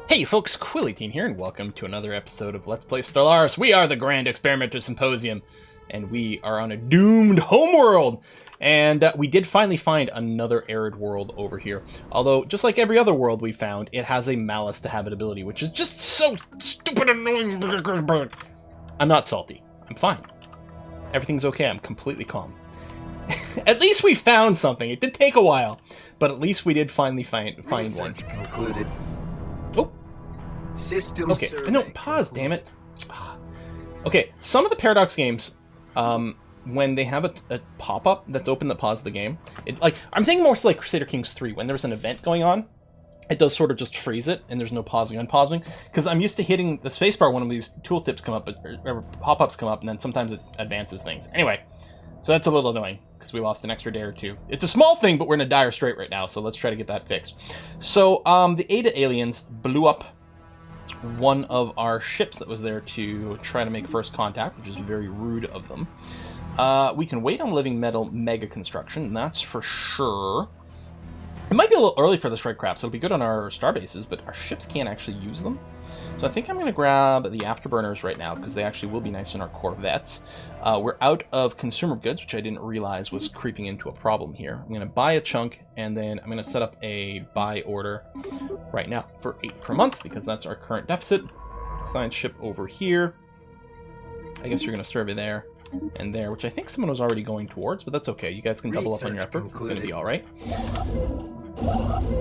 Hey folks, Quilly18 here, and welcome to another episode of Let's Play Stellaris. We are the Grand Experimenter Symposium, and we are on a doomed homeworld. And we did finally find another arid world over here. Although, just like every other world we found, it has a malice to habitability, which is just so stupid annoying. I'm not salty. I'm fine. Everything's okay. I'm completely calm. At least we found something. It did take a while, but at least we did finally find one. Concluded. Oh. System okay. No, pause, damn it. Okay, some of the Paradox games, when they have a pop-up that's open that pauses the game, I'm thinking more so like Crusader Kings 3, when there's an event going on, it does sort of just freeze it, and there's no pausing, unpausing, because I'm used to hitting the spacebar when these tooltips come up, or pop-ups come up, and then sometimes it advances things. Anyway, so that's a little annoying, because we lost an extra day or two. It's a small thing, but we're in a dire strait right now, so let's try to get that fixed. So, the Ada aliens blew up one of our ships that was there to try to make first contact, which is very rude of them. We can wait on living metal mega construction, and that's for sure. It might be a little early for the strike craft, so it'll be good on our star bases, but our ships can't actually use them. So I think I'm going to grab the afterburners right now, because they actually will be nice in our corvettes. We're out of consumer goods, which I didn't realize was creeping into a problem here. I'm going to buy a chunk, and then I'm going to set up a buy order right now for 8 per month, because that's our current deficit. Science ship over here. I guess you're going to survey there and there, which I think someone was already going towards, but that's okay. You guys can double up on your efforts. It's going to be all right.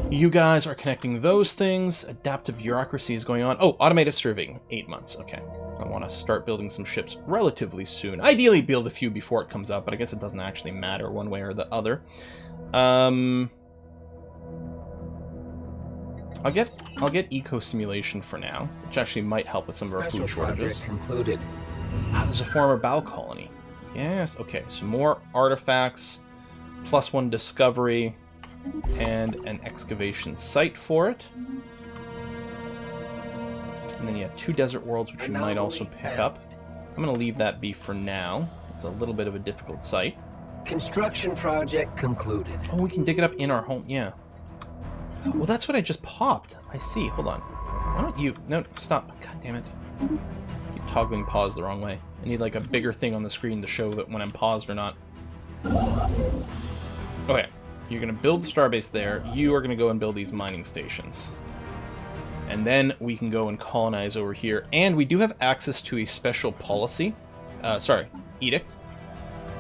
You guys are connecting those things. Adaptive bureaucracy is going on. Oh, automated surveying, 8 months. Okay. I want to start building some ships relatively soon. Ideally, build a few before it comes out, but I guess it doesn't actually matter one way or the other. I'll get eco simulation for now, which actually might help with some of our food shortages. Concluded. Ah, there's a former Bow colony. Yes. Okay. Some more artifacts, +1 discovery, and an excavation site for it. And then you have 2 desert worlds, which you might also pick up. I'm going to leave that be for now. It's a little bit of a difficult site. Construction project concluded. Oh, we can dig it up in our home. Yeah. Well, that's what I just popped. I see. Hold on. Why don't you... No, stop. God damn it. Keep toggling pause the wrong way. I need like a bigger thing on the screen to show that when I'm paused or not. Okay. You're going to build the starbase there. You are going to go and build these mining stations. And then we can go and colonize over here. And we do have access to a special policy. Edict.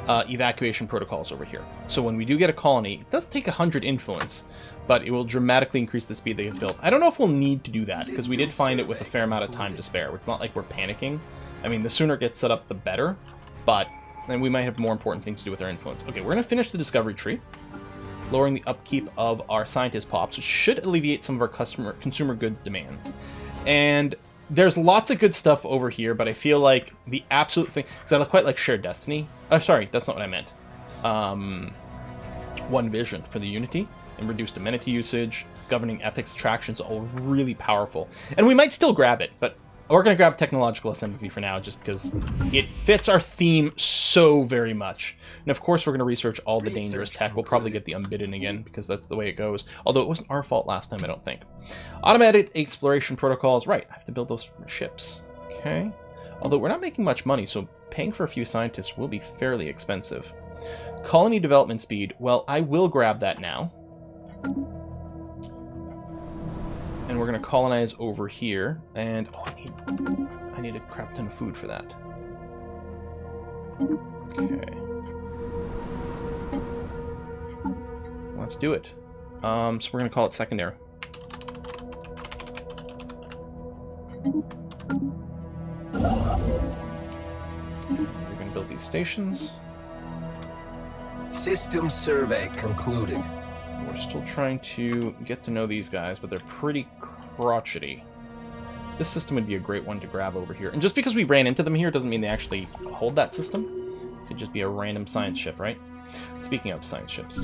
Evacuation protocols over here. So when we do get a colony, it does take 100 influence, but it will dramatically increase the speed that gets built. I don't know if we'll need to do that, because we did find it with a fair amount of time to spare. It's not like we're panicking. I mean, the sooner it gets set up, the better, but then we might have more important things to do with our influence. Okay, we're going to finish the discovery tree, lowering the upkeep of our scientist pops, which should alleviate some of our consumer goods demands. And there's lots of good stuff over here, but I feel like the absolute thing, because I quite like Shared Destiny. Oh, sorry, that's not what I meant. One Vision for the Unity, and reduced amenity usage, governing ethics attractions, all really powerful. And we might still grab it, but we're going to grab Technological Ascendancy for now, just because it fits our theme so very much. And of course, we're going to research all the dangerous tech. We'll probably get the Unbidden again, because that's the way it goes. Although it wasn't our fault last time, I don't think. Automated exploration protocols. Right, I have to build those ships. Okay. Although we're not making much money, so paying for a few scientists will be fairly expensive. Colony development speed. Well, I will grab that now. And we're going to colonize over here. And oh, I need a crap ton of food for that. Okay. Let's do it. So we're going to call it secondary. We're going to build these stations. System survey concluded. We're still trying to get to know these guys, but they're pretty crotchety. This system would be a great one to grab over here. And just because we ran into them here doesn't mean they actually hold that system. It could just be a random science ship, right? Speaking of science ships.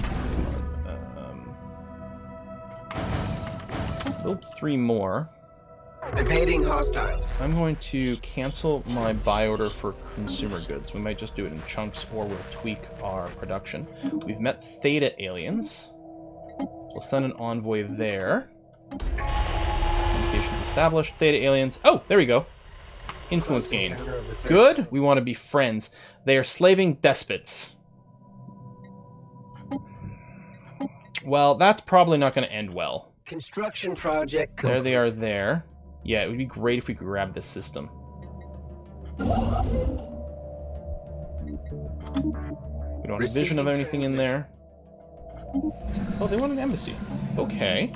Build 3 more. Evading hostiles. I'm going to cancel my buy order for consumer goods. We might just do it in chunks, or we'll tweak our production. We've met Theta aliens. We'll send an envoy there. Communications established. Theta aliens. Oh, there we go. Influence gain. Good. We want to be friends. They are slaving despots. Well, that's probably not going to end well. Construction project There complete. they are there. Yeah, it would be great if we could grab this system. We don't have vision of anything in there. Oh, they want an embassy. Okay.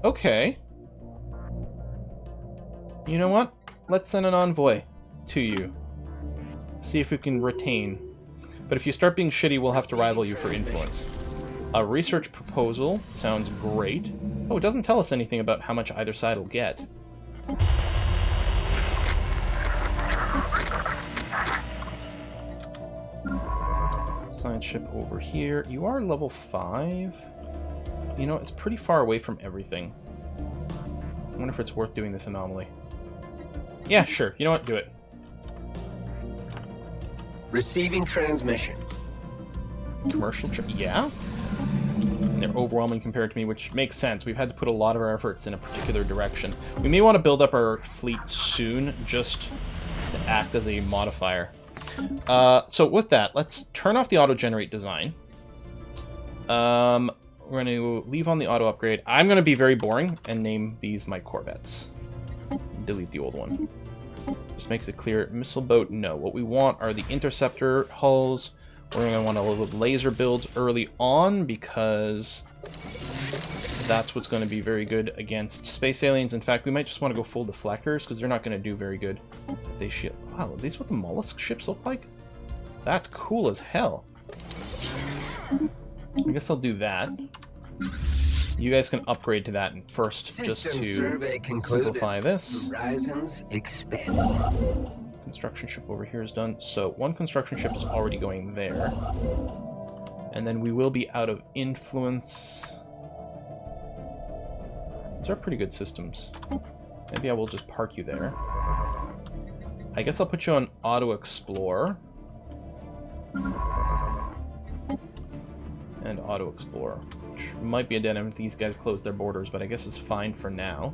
Okay. You know what? Let's send an envoy to you. See if we can retain. But if you start being shitty, we'll have to rival you for influence. A research proposal sounds great. Oh, it doesn't tell us anything about how much either side will get. Science ship over here. You are level 5. You know, it's pretty far away from everything. I wonder if it's worth doing this anomaly. Yeah, sure. You know what? Do it. Receiving transmission. Commercial trip. Yeah? And they're overwhelming compared to me, which makes sense. We've had to put a lot of our efforts in a particular direction. We may want to build up our fleet soon, just to act as a modifier. So with that, let's turn off the auto-generate design. We're going to leave on the auto-upgrade. I'm going to be very boring and name these my Corvettes. Delete the old one. Just makes it clear. Missile boat, no. What we want are the interceptor hulls. We're going to want a little laser builds early on because that's what's going to be very good against space aliens. In fact, we might just want to go full deflectors because they're not going to do very good. They ship. Wow, are these what the mollusk ships look like? That's cool as hell. I guess I'll do that. You guys can upgrade to that first, just to simplify this. Horizons expand. Construction ship over here is done. So one construction ship is already going there. And then we will be out of influence. These are pretty good systems. Maybe I will just park you there. I guess I'll put you on auto explore. And auto explore, which might be a dead end if these guys close their borders, but I guess it's fine for now.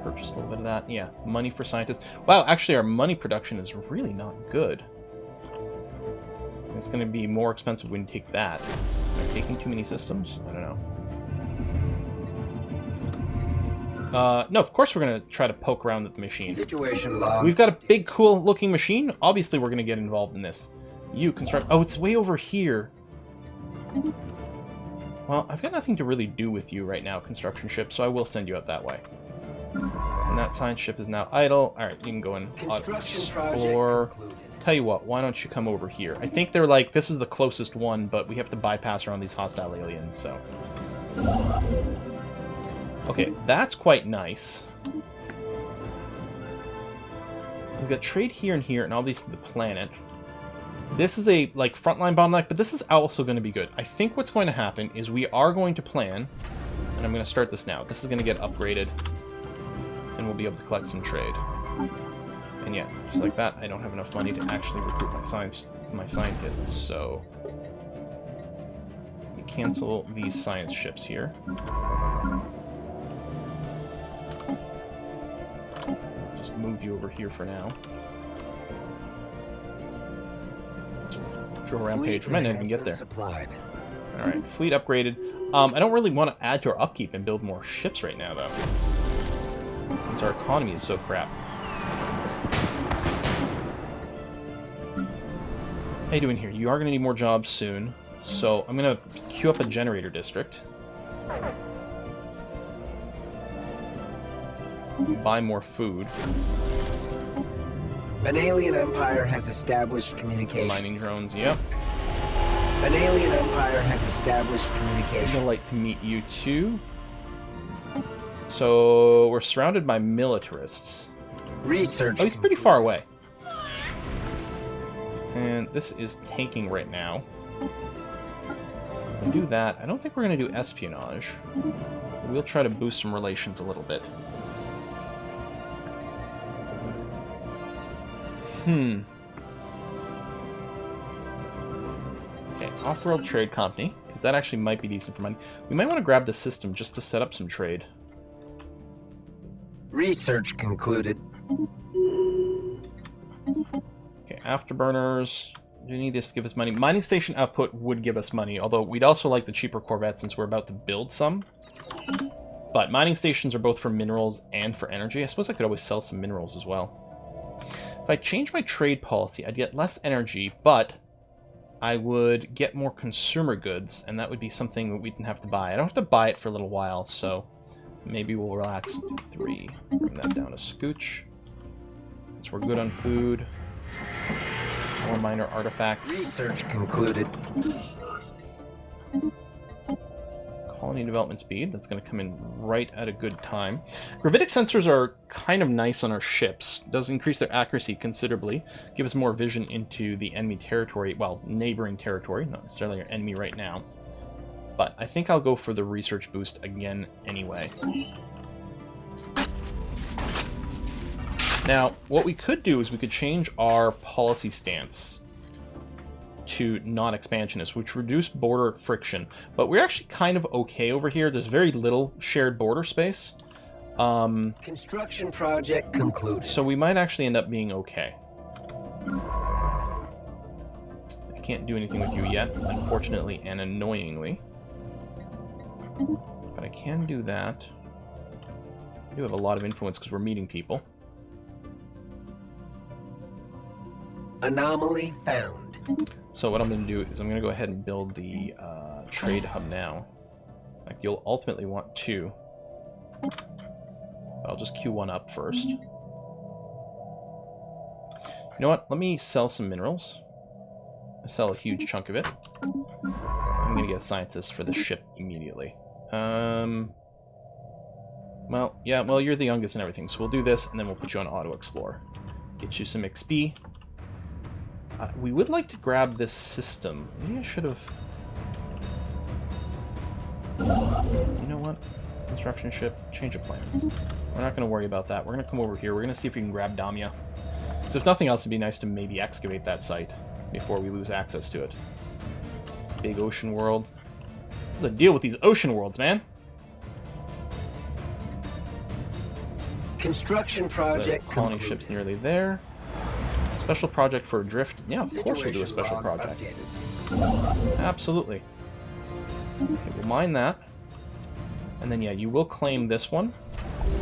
Purchase a little bit of that. Yeah, money for scientists. Wow, actually our money production is really not good. It's going to be more expensive when you take that. Am I taking too many systems? I don't know. No, of course we're going to try to poke around with the machine. Situation log. We've got a big, cool-looking machine. Obviously, we're going to get involved in this. You construct... Oh, it's way over here. Well, I've got nothing to really do with you right now, construction ship, so I will send you out that way. And that science ship is now idle. All right, you can go and explore. Tell you what, why don't you come over here? I think they're like, this is the closest one, but we have to bypass around these hostile aliens, so... Okay, that's quite nice. We've got trade here and here, and obviously the planet. This is a, like, frontline bottleneck, but this is also going to be good. I think what's going to happen is we are going to plan, and I'm going to start this now. This is going to get upgraded, and we'll be able to collect some trade. And yeah, just like that, I don't have enough money to actually recruit my scientists, so... Let me cancel these science ships here. Just move you over here for now. Draw around page. We might not even get there. Alright, fleet upgraded. I don't really want to add to our upkeep and build more ships right now, though. Since our economy is so crap. How you doing here? You are going to need more jobs soon. So I'm going to queue up a generator district. Buy more food. An alien empire has established communication. Mining drones, yep. An alien empire has established communication. I'd like to meet you too. So we're surrounded by militarists. Research. Oh, he's pretty far away. And this is tanking right now. We'll do that. I don't think we're going to do espionage. We'll try to boost some relations a little bit. Okay, off-world trade company. Because that actually might be decent for money. We might want to grab the system just to set up some trade. Research concluded. Okay, afterburners. Do we need this to give us money? Mining station output would give us money, although we'd also like the cheaper Corvette since we're about to build some. But mining stations are both for minerals and for energy. I suppose I could always sell some minerals as well. If I change my trade policy, I'd get less energy, but I would get more consumer goods, and that would be something that we didn't have to buy. I don't have to buy it for a little while, so maybe we'll relax. 3. Bring that down a scooch. So we're good on food. More minor artifacts. Research concluded. Colony development speed. That's going to come in right at a good time. Gravitic sensors are kind of nice on our ships. Does increase their accuracy considerably. Give us more vision into the enemy territory. Well, neighboring territory. Not necessarily our enemy right now. But I think I'll go for the research boost again anyway. Now, what we could do is we could change our policy stance to non-expansionist, which reduce border friction. But we're actually kind of okay over here. There's very little shared border space. Construction project concluded. So we might actually end up being okay. I can't do anything with you yet, unfortunately and annoyingly. But I can do that. I do have a lot of influence because we're meeting people. Anomaly found. So what I'm going to do is I'm going to go ahead and build the trade hub now. Like you'll ultimately want 2. But I'll just queue 1 up first. You know what? Let me sell some minerals. I sell a huge chunk of it. I'm going to get a scientist for the ship immediately. Well, yeah, well, you're the youngest and everything, so we'll do this, and then we'll put you on Auto Explore. Get you some XP. We would like to grab this system. Maybe I should have... You know what? Construction ship, change of plans. We're not going to worry about that. We're going to come over here. We're going to see if we can grab Damia. So if nothing else, it'd be nice to maybe excavate that site before we lose access to it. Big ocean world. What's the deal with these ocean worlds, man? Construction project. The colony ship's nearly there. Special project for Drift. Yeah, of course we'll do a special project. Absolutely. Okay, we'll mine that. And then, yeah, you will claim this one.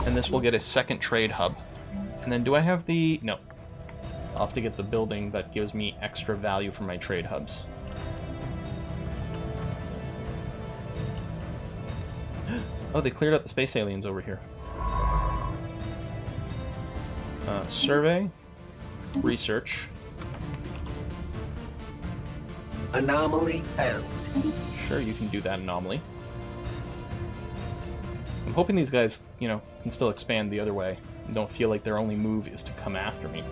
And this will get a second trade hub. And then do I have the... No. I'll have to get the building that gives me extra value for my trade hubs. Oh, they cleared out the space aliens over here. Survey. Research. Anomaly found. Sure, you can do that anomaly. I'm hoping these guys, you know, can still expand the other way and don't feel like their only move is to come after me.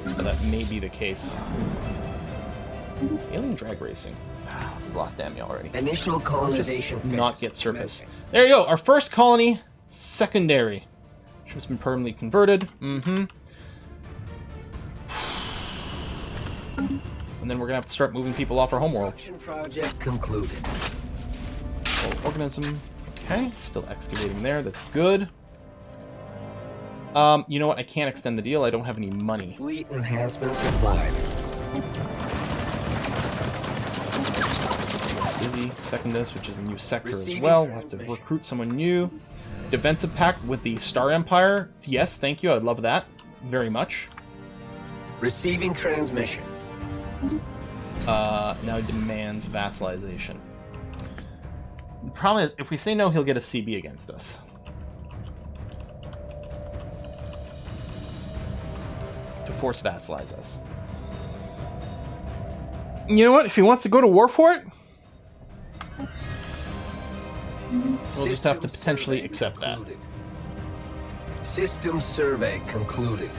But that may be the case. Alien drag racing. We've lost Damia already. Initial colonization phase. Not get surface. There you go. Our first colony, secondary. Ship's been permanently converted. Mm-hmm. And then we're gonna have to start moving people off our homeworld. Project concluded. Organism. Okay, still excavating there. That's good. You know what? I can't extend the deal. I don't have any money. Fleet enhancement supplied. Busy. Secondus, which is a new sector as well. We'll have to recruit someone new. Defensive pact with the Star Empire. Yes, thank you. I'd love that very much. Receiving transmission. Now demands vassalization. The problem is, if we say no, he'll get a CB against us. To force vassalize us. You know what? If he wants to go to war for it, we'll just have to potentially accept that. System survey concluded.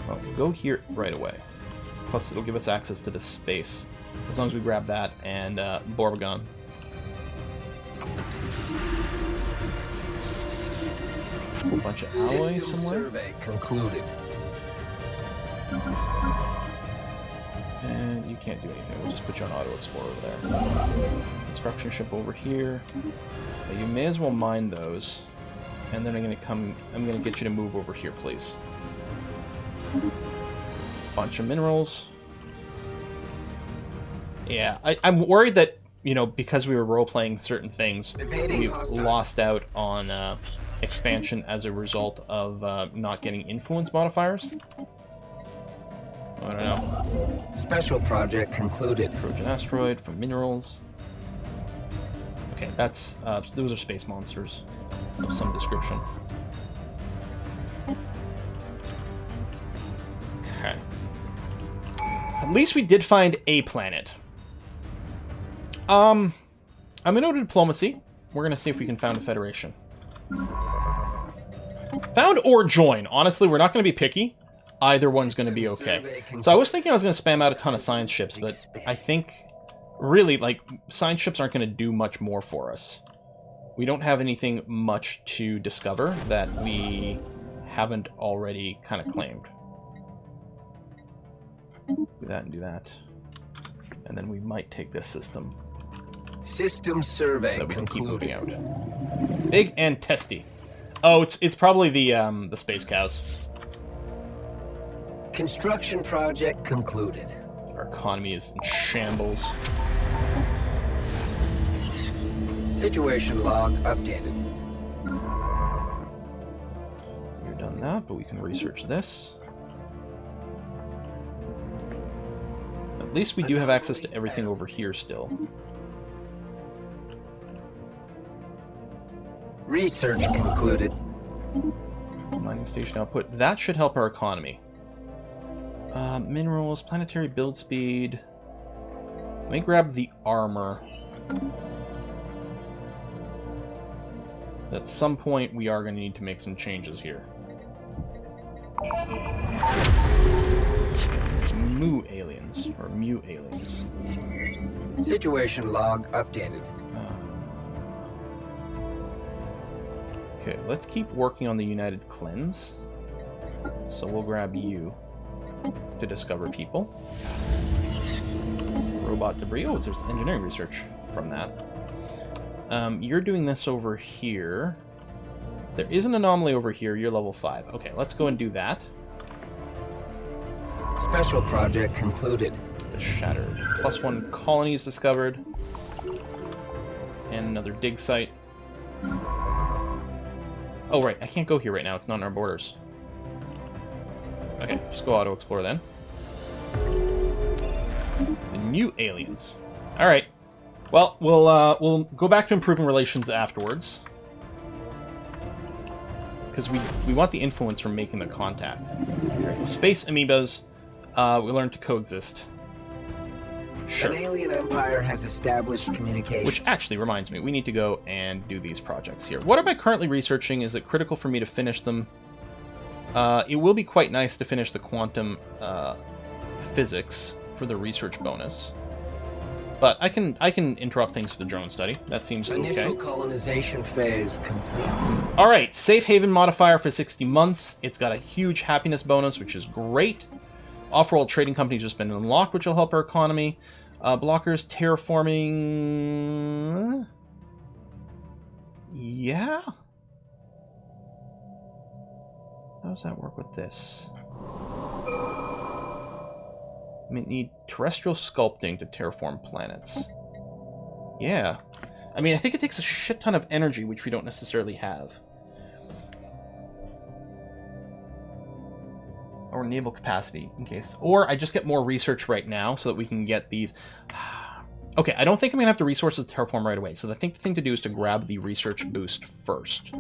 Well, go here right away. Plus, it'll give us access to this space. As long as we grab that and Borbagon. A whole bunch of alloy System somewhere. survey concluded. And you can't do anything. We'll just put you on Auto Explorer over there. Construction ship over here. Now you may as well mine those. And then I'm gonna get you to move over here, please. Bunch of minerals. Yeah, I'm worried that, you know, because we were role-playing certain things, we've lost out on expansion as a result of not getting influence modifiers. I don't know. Special project concluded. Trojan asteroid for minerals. Okay, that's those are space monsters of some description. Okay. At least we did find a planet. I'm gonna go to diplomacy. We're gonna see if we can found a federation. Found or join. Honestly, we're not gonna be picky. Either one's gonna be okay. So I was thinking I was gonna spam out a ton of science ships, but I think really, like, science ships aren't gonna do much more for us. We don't have anything much to discover that we haven't already kind of claimed. Do that and do that. And then we might take this system. System survey So that we can keep moving concluded. out. Big and testy. Oh, it's probably the space cows. Construction project concluded. Our economy is in shambles. Situation log updated. We've done that, but we can research this. At least we do have access to everything over here still. Research concluded. Mining station output. That should help our economy. Minerals, planetary build speed. Let me grab the armor. At some point, we are going to need to make some changes here. Mu aliens, or Mu aliens. Situation log updated. Okay, let's keep working on the United Cleanse. So we'll grab you to discover people. Robot debris. Oh, there's engineering research from that. You're doing this over here. There is an anomaly over here. You're level 5. Okay, let's go and do that. Special project concluded. The Shattered. +1 colony is discovered. And another dig site. Oh, right. I can't go here right now. It's not in our borders. Okay, just go auto-explore then. The new aliens. Alright. Well, we'll go back to improving relations afterwards. Because we want the influence from making the contact. Right. Space amoebas, we learn to coexist. Sure. An alien empire has established communication. Which actually reminds me, we need to go and do these projects here. What am I currently researching? Is it critical for me to finish them? It will be quite nice to finish the quantum physics for the research bonus. But I can interrupt things for the drone study. That seems okay. Initial colonization phase complete. All right, safe haven modifier for 60 months. It's got a huge happiness bonus, which is great. Off-world trading company's just been unlocked, which will help our economy. Blockers, terraforming. Yeah. How does that work with this? I mean, need terrestrial sculpting to terraform planets. Yeah. I mean, I think it takes a shit ton of energy, which we don't necessarily have. Or naval capacity, in case. Or I just get more research right now so that we can get these. Okay, I don't think I'm going to have the resources to terraform right away. So I think the thing to do is to grab the research boost first.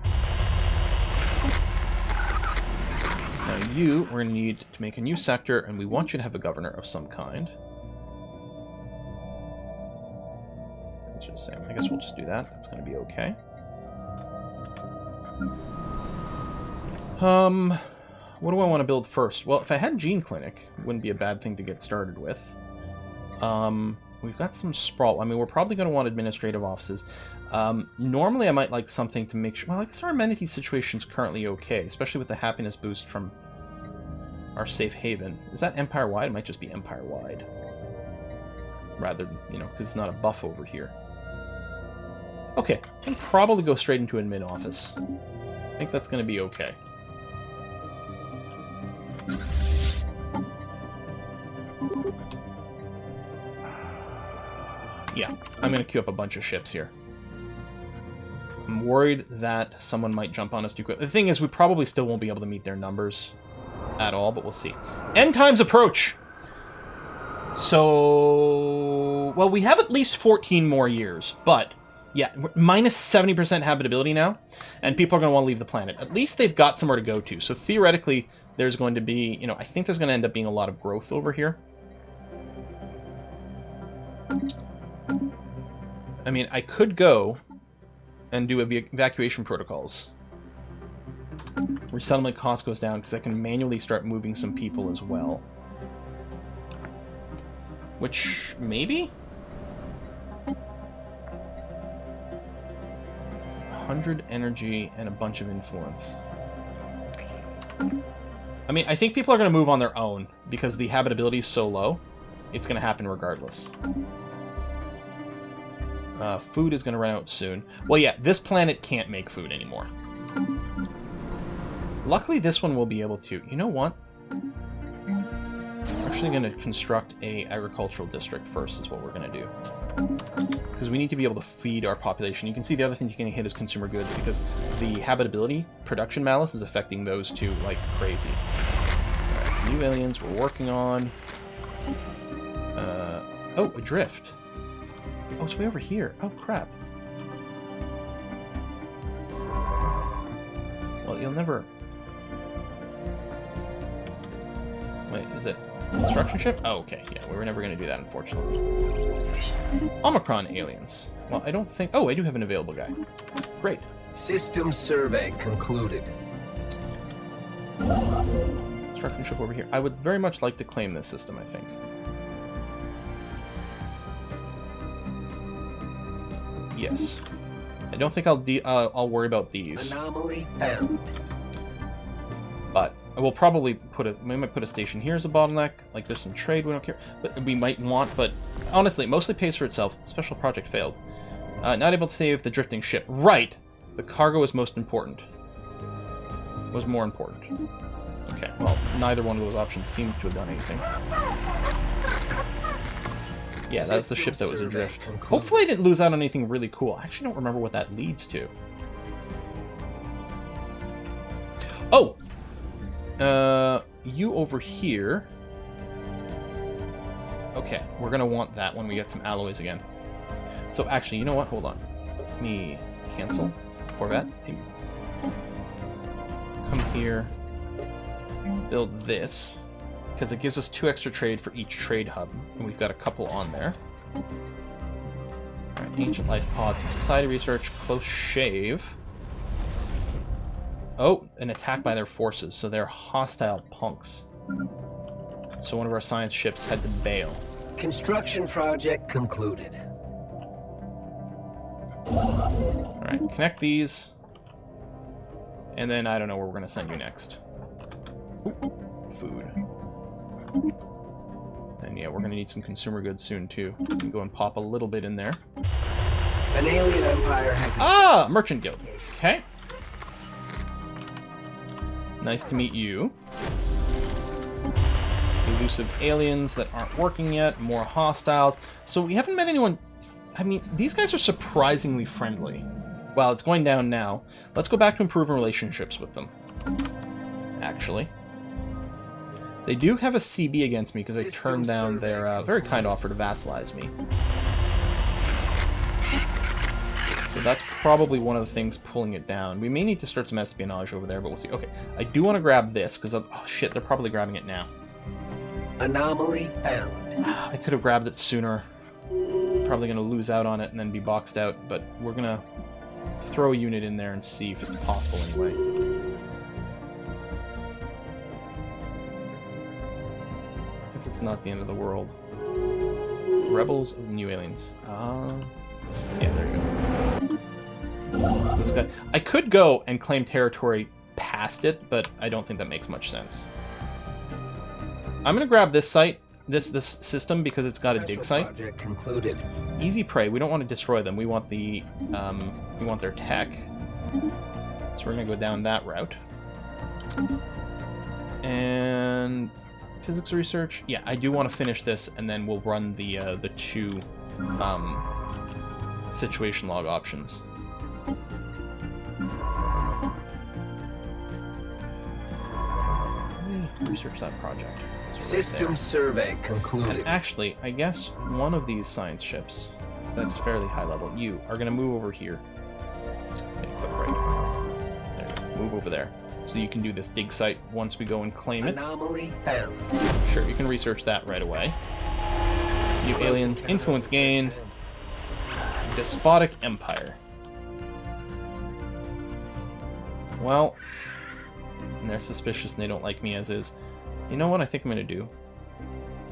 Now we're going to need to make a new sector, and we want you to have a governor of some kind. Let's just say, I guess we'll just do that. That's going to be okay. What do I want to build first? Well, if I had Gene Clinic, it wouldn't be a bad thing to get started with. we've got some sprawl. I mean, we're probably going to want administrative offices. Normally, I might like something to make sure... Well, I guess our amenity situation's currently okay, especially with the happiness boost from our safe haven. Is that Empire-wide? It might just be Empire-wide. Rather than, you know, because it's not a buff over here. Okay, I can probably go straight into admin office. I think that's going to be okay. Yeah, I'm going to queue up a bunch of ships here. I'm worried that someone might jump on us too quick. The thing is, we probably still won't be able to meet their numbers at all, but we'll see. End times approach! So... Well, we have at least 14 more years, but... Yeah, we're minus 70% habitability now, and people are going to want to leave the planet. At least they've got somewhere to go to, so theoretically, there's going to be... You know, I think there's going to end up being a lot of growth over here. I mean, I could go and do evacuation protocols. Resettlement cost goes down because I can manually start moving some people as well. Which, maybe? 100 energy and a bunch of influence. I mean, I think people are going to move on their own because the habitability is so low. It's going to happen regardless. Food is going to run out soon. Well, yeah, this planet can't make food anymore. Luckily, this one will be able to. You know what? We're actually going to construct a agricultural district first is what we're going to do. Because we need to be able to feed our population. You can see the other thing you can hit is consumer goods because the habitability production malice is affecting those two like crazy. Alright, new aliens we're working on. Oh, a drift. Oh, it's way over here. Oh, crap. Well, you'll never... Wait, is it construction ship? Oh, okay. Yeah, we were never going to do that, unfortunately. Omicron aliens. Well, I don't think... Oh, I do have an available guy. Great. System survey concluded. Construction ship over here. I would very much like to claim this system, I think. Yes. I don't think I'll worry about these. Anomaly found. But I will probably put we might put a station here as a bottleneck. Like there's some trade we don't care, but we might want. But honestly, it mostly pays for itself. Special project failed. Not able to save the drifting ship. Right. The cargo is most important. Was more important. Okay. Well, neither one of those options seems to have done anything. Yeah, that's the ship that was adrift. Hopefully I didn't lose out on anything really cool. I actually don't remember what that leads to. Oh! You over here. Okay, we're gonna want that when we get some alloys again. So actually, you know what? Hold on. Let me cancel. Corvette. Come here. Build this. Because it gives us 2 extra trade for each trade hub. And we've got a couple on there. Alright, ancient life pods, some society research, close shave. Oh, an attack by their forces, so they're hostile punks. So one of our science ships had to bail. Construction project concluded. Alright, connect these. And then I don't know where we're going to send you next. Ooh, food. And yeah, we're going to need some consumer goods soon, too. We can go and pop a little bit in there. An alien empire has... Ah! Merchant Guild. Okay. Nice to meet you. Elusive aliens that aren't working yet. More hostiles. So we haven't met anyone... I mean, these guys are surprisingly friendly. Well, it's going down now. Let's go back to improving relationships with them. Actually. They do have a CB against me because they turned down their very kind offer to vassalize me. So that's probably one of the things pulling it down. We may need to start some espionage over there, but we'll see. Okay, I do want to grab this because, oh shit, they're probably grabbing it now. Anomaly found. I could have grabbed it sooner. Probably going to lose out on it and then be boxed out, but we're going to throw a unit in there and see if it's possible anyway. Guess it's not the end of the world. Rebels of the New Aliens. Yeah, there you go. So this guy... I could go and claim territory past it, but I don't think that makes much sense. I'm gonna grab this site, this system, because it's got a dig site. Project concluded. Easy prey. We don't want to destroy them. We want the we want their tech. So we're gonna go down that route. And physics research. Yeah, I do want to finish this, and then we'll run the 2 situation log options. Research that project. System survey concluded. And actually, I guess one of these science ships that's fairly high level, you are going to move over here. Okay, put it right there. Move over there. So you can do this dig site once we go and claim it. Anomaly found. Sure, you can research that right away. New aliens, influence gained. Despotic empire. Well, and they're suspicious and they don't like me as is. You know what I think I'm going to do?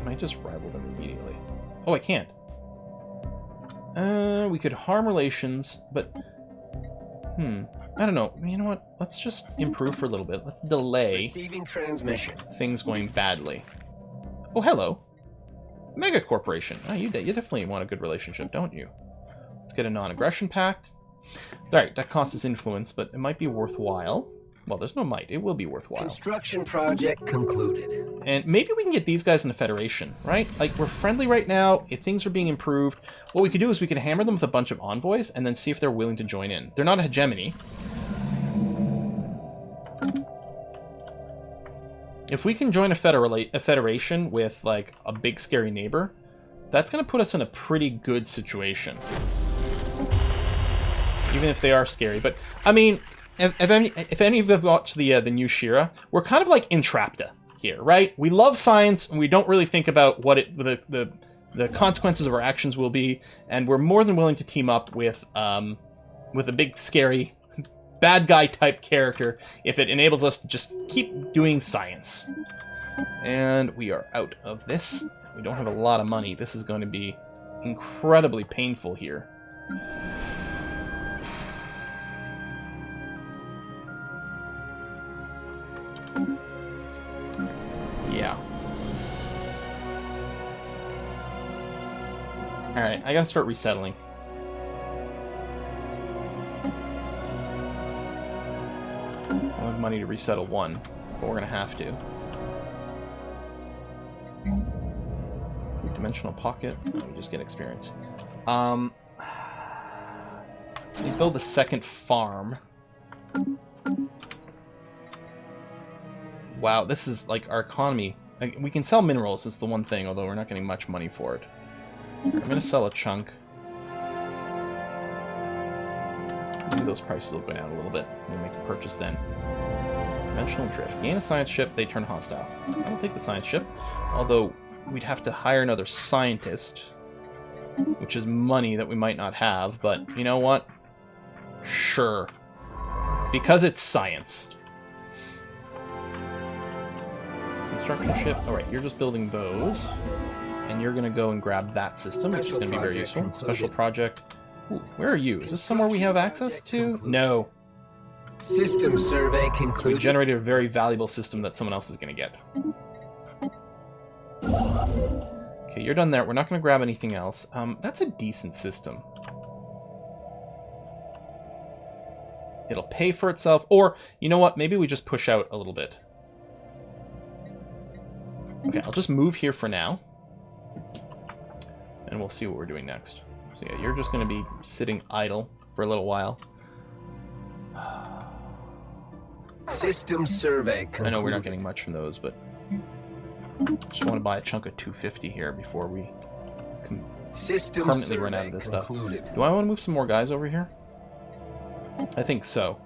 I might just rival them immediately. Oh, I can't. We could harm relations, but... I don't know. You know what? Let's just improve for a little bit. Let's delay Receiving transmission. things going badly. Oh, hello. Mega Corporation. Oh, you definitely want a good relationship, don't you? Let's get a non-aggression pact. Alright, that costs us influence, but it might be worthwhile. Well, there's no might. It will be worthwhile. Construction project concluded. And maybe we can get these guys in the Federation, right? Like, we're friendly right now. If things are being improved, what we could do is we could hammer them with a bunch of envoys and then see if they're willing to join in. They're not a hegemony. If we can join a federation with, like, a big scary neighbor, that's going to put us in a pretty good situation. Even if they are scary. But, I mean... If any of you have watched the new Shira, we're kind of like Entrapta here, right? We love science, and we don't really think about what the consequences of our actions will be, and we're more than willing to team up with a big, scary, bad guy type character if it enables us to just keep doing science. And we are out of this. We don't have a lot of money. This is going to be incredibly painful here. Yeah. Alright, I gotta start resettling. I don't have money to resettle one, but we're gonna have to. Dimensional pocket. No, we just get experience. We build a second farm. Wow, this is like our economy. We can sell minerals, is the one thing, although we're not getting much money for it. I'm going to sell a chunk. Maybe those prices will go down a little bit. We'll make a purchase then. Dimensional drift. Gain a science ship, they turn hostile. I'll take the science ship, although we'd have to hire another scientist, which is money that we might not have, but you know what? Sure. Because it's science. Construction ship. Alright, you're just building those. And you're going to go and grab that system, which is going to be very useful. Special project. Ooh, where are you? Is this somewhere we have access to? No. System survey concluded. We generated a very valuable system that someone else is going to get. Okay, you're done there. We're not going to grab anything else. That's a decent system. It'll pay for itself. Or, you know what? Maybe we just push out a little bit. Okay, I'll just move here for now. And we'll see what we're doing next. So yeah, you're just going to be sitting idle for a little while. System survey concluded. I know we're not getting much from those, but just want to buy a chunk of 250 here before we permanently run out of this stuff. Do I want to move some more guys over here? I think so.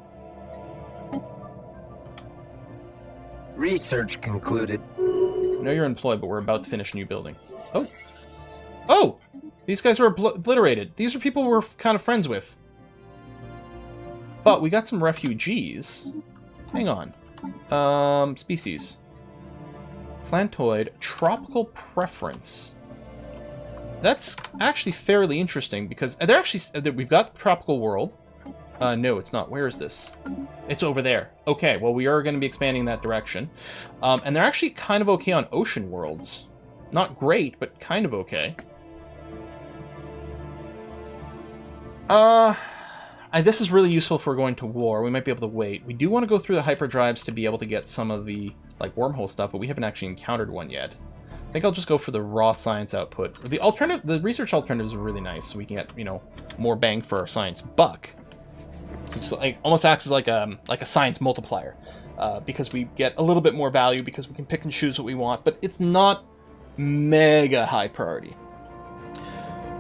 Research concluded. I know you're employed, but we're about to finish a new building. Oh! Oh! These guys were obliterated. These are people we're kind of friends with. But we got some refugees. Hang on. Species. Plantoid. Tropical preference. that's actually fairly interesting because they're actually we've got tropical world. No, it's not. Where is this? It's over there. Okay, well, we are going to be expanding that direction. And they're actually kind of okay on ocean worlds. Not great, but kind of okay. And this is really useful if we're going to war. We might be able to wait. We do want to go through the hyperdrives to be able to get some of the like wormhole stuff, but we haven't actually encountered one yet. I think I'll just go for the raw science output. The research alternatives are really nice, so we can get, you know, more bang for our science buck. So it's like almost acts as like a science multiplier, because we get a little bit more value because we can pick and choose what we want, but it's not mega high priority.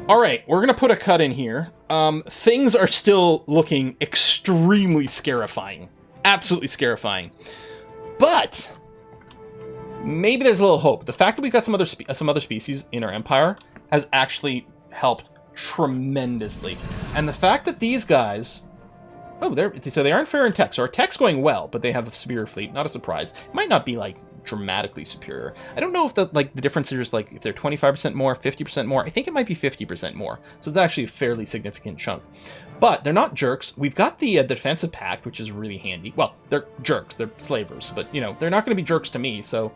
All right, we're gonna put a cut in here. Things are still looking extremely scarifying, absolutely scarifying, but maybe there's a little hope. The fact that we've got some other species in our empire has actually helped tremendously, and the fact that these guys. Oh, so they aren't fair in tech. So our tech's going well, but they have a superior fleet. Not a surprise. It might not be like dramatically superior. I don't know if the difference is just like if they're 25% more, 50% more. I think it might be 50% more. So it's actually a fairly significant chunk. But they're not jerks. We've got the defensive pact, which is really handy. Well, they're jerks. They're slavers, but you know they're not going to be jerks to me. So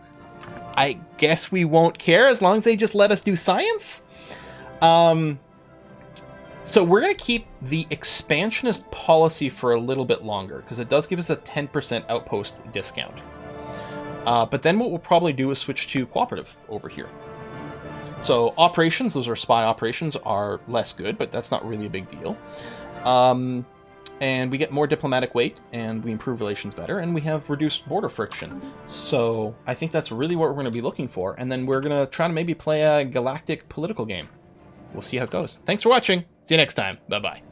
I guess we won't care as long as they just let us do science. So we're going to keep the expansionist policy for a little bit longer, because it does give us a 10% outpost discount. But then what we'll probably do is switch to cooperative over here. So operations, those are spy operations, are less good, but that's not really a big deal. And we get more diplomatic weight, and we improve relations better, and we have reduced border friction. So I think that's really what we're going to be looking for. And then we're going to try to maybe play a galactic political game. We'll see how it goes. Thanks for watching. See you next time. Bye-bye.